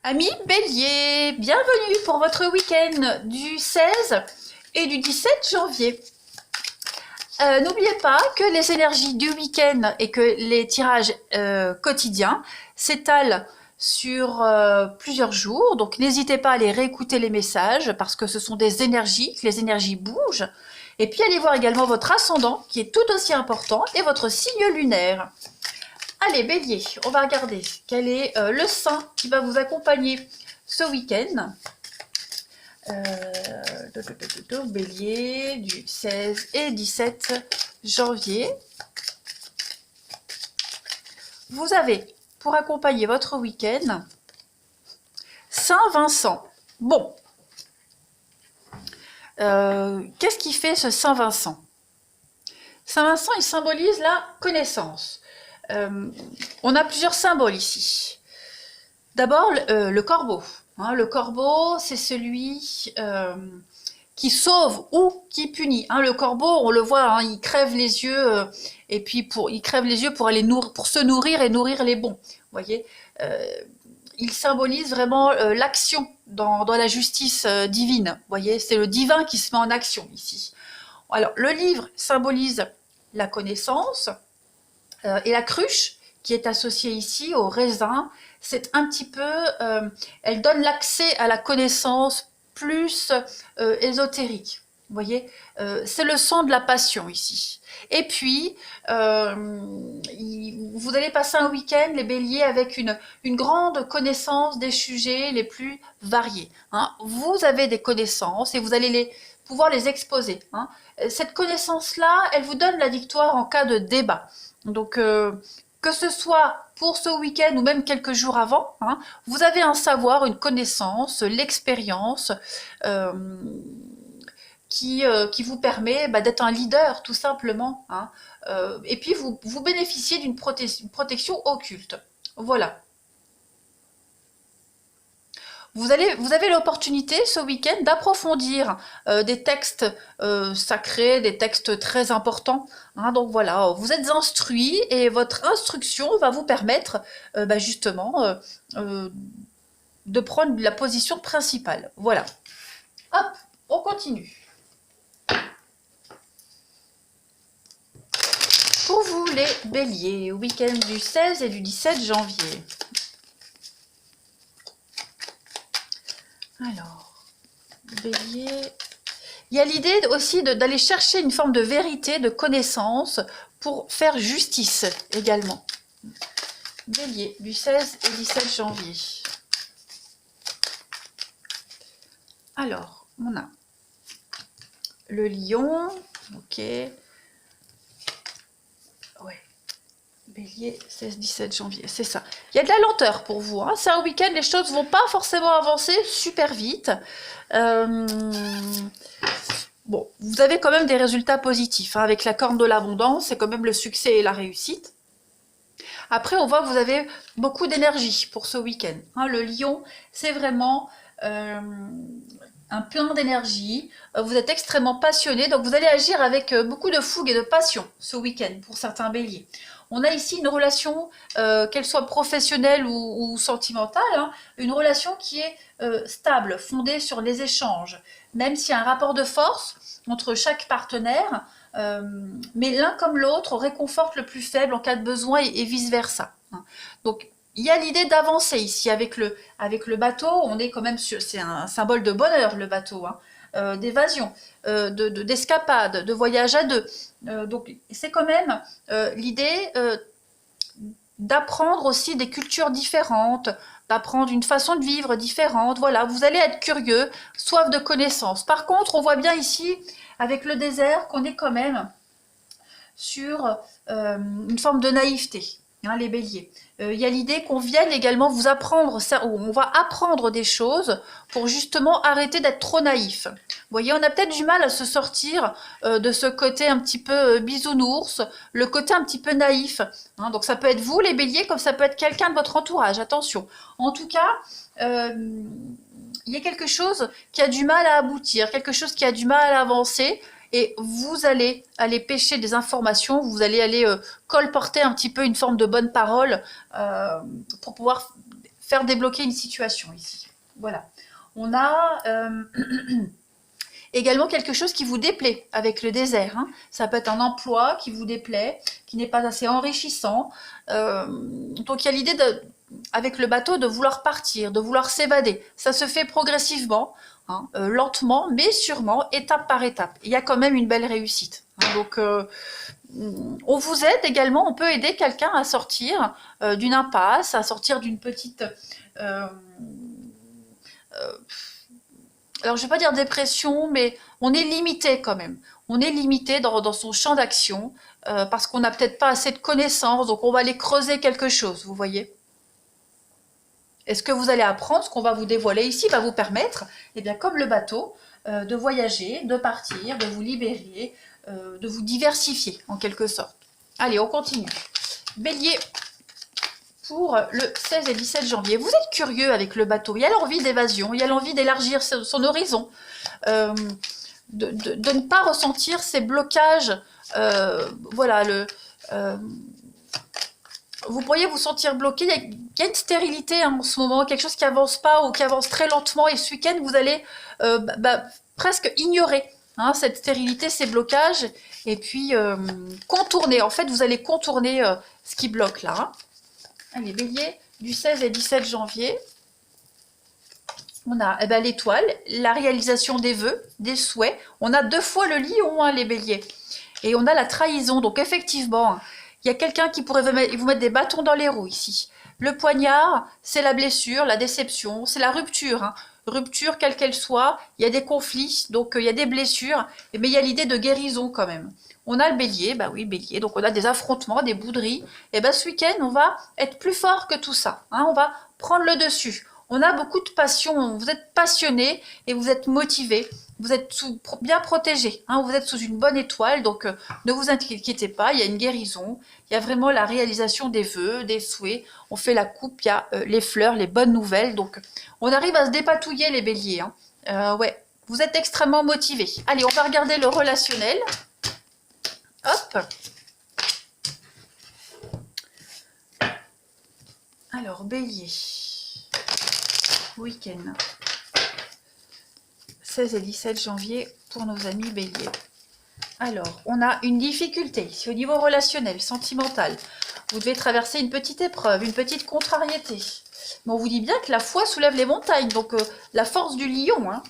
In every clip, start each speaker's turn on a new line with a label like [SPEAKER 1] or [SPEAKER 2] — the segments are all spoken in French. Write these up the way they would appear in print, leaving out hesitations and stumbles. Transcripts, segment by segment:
[SPEAKER 1] Amis Bélier, bienvenue pour votre week-end du 16 et du 17 janvier. N'oubliez pas que les énergies du week-end et que les tirages quotidiens s'étalent sur plusieurs jours. Donc n'hésitez pas à aller réécouter les messages parce que ce sont des énergies, que les énergies bougent. Et puis allez voir également votre ascendant qui est tout aussi important et votre signe lunaire. Allez Bélier, on va regarder quel est le saint qui va vous accompagner ce week-end. Bélier du 16 et 17 janvier. Vous avez pour accompagner votre week-end Saint Vincent. Bon, qu'est-ce qui fait ce Saint Vincent? Saint Vincent, il symbolise la connaissance. On a plusieurs symboles ici. D'abord, le corbeau. Hein, le corbeau, c'est celui qui sauve ou qui punit. Hein, le corbeau, on le voit, hein, il crève les yeux et puis il crève les yeux pour aller pour se nourrir et nourrir les bons. Vous voyez, il symbolise vraiment l'action dans la justice divine. Vous voyez, c'est le divin qui se met en action ici. Alors, le livre symbolise la connaissance. Et la cruche, qui est associée ici au raisin, c'est un petit peu, elle donne l'accès à la connaissance plus ésotérique. Vous voyez, c'est le son de la passion ici. Et puis, vous allez passer un week-end, les béliers, avec une grande connaissance des sujets les plus variés. Hein. Vous avez des connaissances et vous allez pouvoir les exposer. Hein. Cette connaissance-là, elle vous donne la victoire en cas de débat. Donc, que ce soit pour ce week-end ou même quelques jours avant, hein, vous avez un savoir, une connaissance, l'expérience qui vous permet d'être un leader, tout simplement. Hein, et puis, vous bénéficiez d'une protection occulte. Voilà. Vous avez l'opportunité ce week-end d'approfondir des textes sacrés, des textes très importants. Hein, donc voilà, vous êtes instruit et votre instruction va vous permettre justement de prendre la position principale. Voilà. Hop, on continue. Pour vous les béliers, week-end du 16 et du 17 janvier. Alors, bélier, il y a l'idée aussi d'aller chercher une forme de vérité, de connaissance pour faire justice également. Bélier, du 16 et 17 janvier. Alors, on a le lion, ok. Ouais. Bélier, 16-17 janvier, c'est ça. Il y a de la lenteur pour vous. Hein. C'est un week-end, les choses ne vont pas forcément avancer super vite. Bon, vous avez quand même des résultats positifs. Hein. Avec la corne de l'abondance, c'est quand même le succès et la réussite. Après, on voit que vous avez beaucoup d'énergie pour ce week-end. Hein. Le lion, c'est vraiment un plein d'énergie. Vous êtes extrêmement passionné, donc vous allez agir avec beaucoup de fougue et de passion ce week-end pour certains béliers. On a ici une relation, qu'elle soit professionnelle ou sentimentale, hein, une relation qui est stable, fondée sur les échanges, même s'il y a un rapport de force entre chaque partenaire, mais l'un comme l'autre réconforte le plus faible en cas de besoin et vice-versa. Hein. Donc, il y a l'idée d'avancer ici avec le bateau, on est quand même sur, c'est un symbole de bonheur le bateau, hein, d'évasion, d'escapade, de voyage à deux. Donc c'est quand même l'idée d'apprendre aussi des cultures différentes, d'apprendre une façon de vivre différente. Voilà, vous allez être curieux, soif de connaissances. Par contre, on voit bien ici, avec le désert, qu'on est quand même sur une forme de naïveté. Hein, les béliers. Il y a l'idée qu'on vienne également vous apprendre, on va apprendre des choses pour justement arrêter d'être trop naïf. Vous voyez, on a peut-être du mal à se sortir de ce côté un petit peu bisounours, le côté un petit peu naïf. Hein, donc ça peut être vous les béliers, comme ça peut être quelqu'un de votre entourage, attention. En tout cas, il y a quelque chose qui a du mal à aboutir, quelque chose qui a du mal à avancer. Et vous allez aller pêcher des informations, vous allez aller colporter un petit peu une forme de bonne parole pour pouvoir faire débloquer une situation ici. Voilà. On a également quelque chose qui vous déplaît avec le désert. Hein. Ça peut être un emploi qui vous déplaît, qui n'est pas assez enrichissant. Donc il y a l'idée avec le bateau de vouloir partir, de vouloir s'évader. Ça se fait progressivement, hein, lentement, mais sûrement, étape par étape. Il y a quand même une belle réussite. Hein. Donc on vous aide également, on peut aider quelqu'un à sortir d'une impasse, à sortir d'une petite... alors je ne vais pas dire dépression, mais on est limité quand même. On est limité dans son champ d'action parce qu'on n'a peut-être pas assez de connaissances, donc on va aller creuser quelque chose, vous voyez. Est-ce que vous allez apprendre, ce qu'on va vous dévoiler ici va vous permettre, eh bien, comme le bateau, de voyager, de partir, de vous libérer, de vous diversifier en quelque sorte. Allez, on continue. Bélier, pour le 16 et 17 janvier. Vous êtes curieux avec le bateau, il y a l'envie d'évasion, il y a l'envie d'élargir son horizon, de ne pas ressentir ces blocages. Voilà, vous pourriez vous sentir bloqué, il y a une stérilité hein, en ce moment, quelque chose qui avance pas ou qui avance très lentement, et ce week-end, vous allez presque ignorer hein, cette stérilité, ces blocages, et puis contourner. En fait, vous allez contourner ce qui bloque là. Hein. Allez, Bélier, du 16 et 17 janvier, on a eh ben, l'étoile, la réalisation des vœux, des souhaits. On a 2 fois le lion, hein, les béliers. Et on a la trahison. Donc effectivement, il y a quelqu'un qui pourrait vous mettre des bâtons dans les roues ici. Le poignard, c'est la blessure, la déception, c'est la rupture. Hein. Rupture, quelle qu'elle soit, il y a des conflits, donc il y a des blessures, mais il y a l'idée de guérison quand même. On a le bélier, bah oui, bélier, donc on a des affrontements, des bouderies. Et ben ce week-end, on va être plus fort que tout ça. Hein, on va prendre le dessus. On a beaucoup de passion, vous êtes passionné et vous êtes motivé. Vous êtes bien protégé, hein, vous êtes sous une bonne étoile, donc ne vous inquiétez pas, il y a une guérison, il y a vraiment la réalisation des vœux, des souhaits. On fait la coupe, il y a les fleurs, les bonnes nouvelles, donc on arrive à se dépatouiller les béliers. Hein. Ouais, vous êtes extrêmement motivés. Allez, on va regarder le relationnel. Hop. Alors, bélier. Week-end. 16 et 17 janvier pour nos amis béliers. Alors, on a une difficulté. Si au niveau relationnel, sentimental, vous devez traverser une petite épreuve, une petite contrariété. Mais on vous dit bien que la foi soulève les montagnes. Donc, la force du lion. Hein.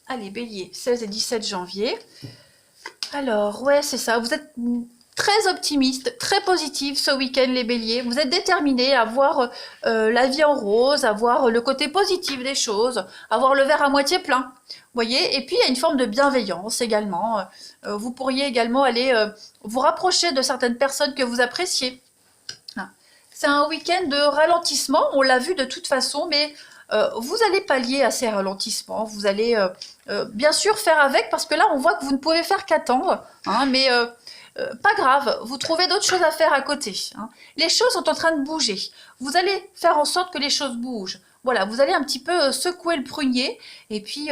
[SPEAKER 1] Allez, bélier, 16 et 17 janvier. Alors, ouais, c'est ça. Vous êtes très optimiste, très positif ce week-end, les béliers. Vous êtes déterminés à voir la vie en rose, à voir le côté positif des choses, à voir le verre à moitié plein. Vous voyez? Et puis, il y a une forme de bienveillance également. Vous pourriez également aller vous rapprocher de certaines personnes que vous appréciez. C'est un week-end de ralentissement, on l'a vu de toute façon, mais vous allez pallier à ces ralentissements. Vous allez bien sûr faire avec, parce que là, on voit que vous ne pouvez faire qu'attendre. Hein, mais pas grave, vous trouvez d'autres choses à faire à côté. Hein. Les choses sont en train de bouger. Vous allez faire en sorte que les choses bougent. Voilà, vous allez un petit peu secouer le prunier, et puis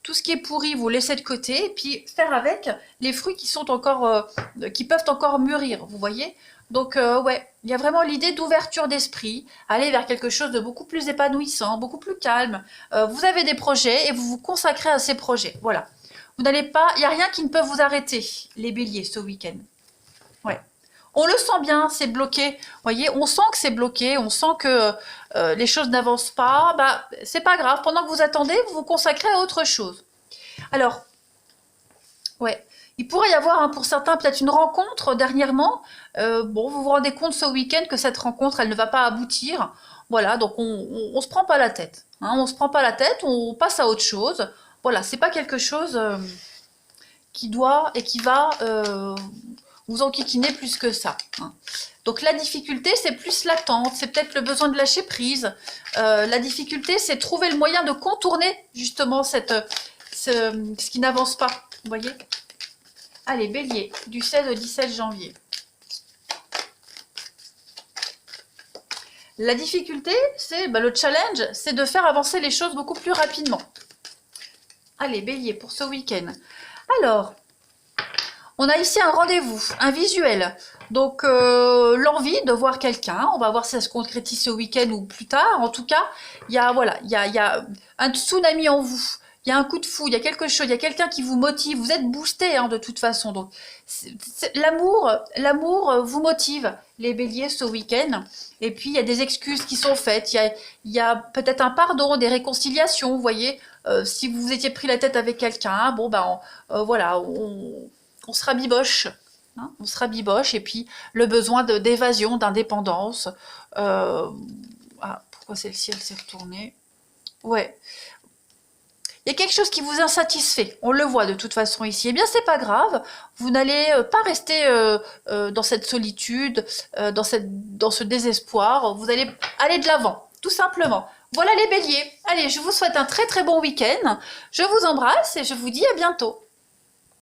[SPEAKER 1] tout ce qui est pourri, vous laissez de côté, et puis faire avec les fruits qui sont encore, qui peuvent encore mûrir, vous voyez. Donc ouais, il y a vraiment l'idée d'ouverture d'esprit, aller vers quelque chose de beaucoup plus épanouissant, beaucoup plus calme. Vous avez des projets et vous vous consacrez à ces projets. Voilà. Vous n'allez pas, il n'y a rien qui ne peut vous arrêter, les béliers, ce week-end. Ouais. On le sent bien, c'est bloqué. Vous voyez, on sent que c'est bloqué, on sent que les choses n'avancent pas. Bah, c'est pas grave. Pendant que vous attendez, vous vous consacrez à autre chose. Alors, ouais. Il pourrait y avoir hein, pour certains peut-être une rencontre dernièrement. Bon, vous vous rendez compte ce week-end que cette rencontre, elle ne va pas aboutir. Voilà, donc on se prend pas la tête. Hein, on se prend pas la tête, on passe à autre chose. Voilà, c'est pas quelque chose qui doit et qui va vous enquiquiner plus que ça. Hein. Donc la difficulté, c'est plus l'attente, c'est peut-être le besoin de lâcher prise. La difficulté, c'est trouver le moyen de contourner justement ce qui n'avance pas. Vous voyez ? Allez, bélier, du 16 au 17 janvier. La difficulté, c'est le challenge, c'est de faire avancer les choses beaucoup plus rapidement. Allez, bélier, pour ce week-end. Alors, on a ici un rendez-vous, un visuel. Donc, l'envie de voir quelqu'un, on va voir si ça se concrétise ce week-end ou plus tard. En tout cas, voilà, il y a un tsunami en vous. Il y a un coup de fou, il y a quelque chose, il y a quelqu'un qui vous motive. Vous êtes boosté hein, de toute façon. Donc, l'amour vous motive, les béliers, ce week-end. Et puis, il y a des excuses qui sont faites. Il y a peut-être un pardon, des réconciliations. Vous voyez, si vous vous étiez pris la tête avec quelqu'un, bon, ben, voilà, on se rabiboche. Hein, on se rabiboche. Et puis, le besoin d'évasion, d'indépendance. Ah, pourquoi celle-ci, elle s'est retournée? Ouais. Il y a quelque chose qui vous insatisfait, on le voit de toute façon ici. Eh bien, c'est pas grave, vous n'allez pas rester dans cette solitude, dans ce désespoir, vous allez aller de l'avant, tout simplement. Voilà les béliers. Allez, je vous souhaite un très très bon week-end, je vous embrasse et je vous dis à bientôt.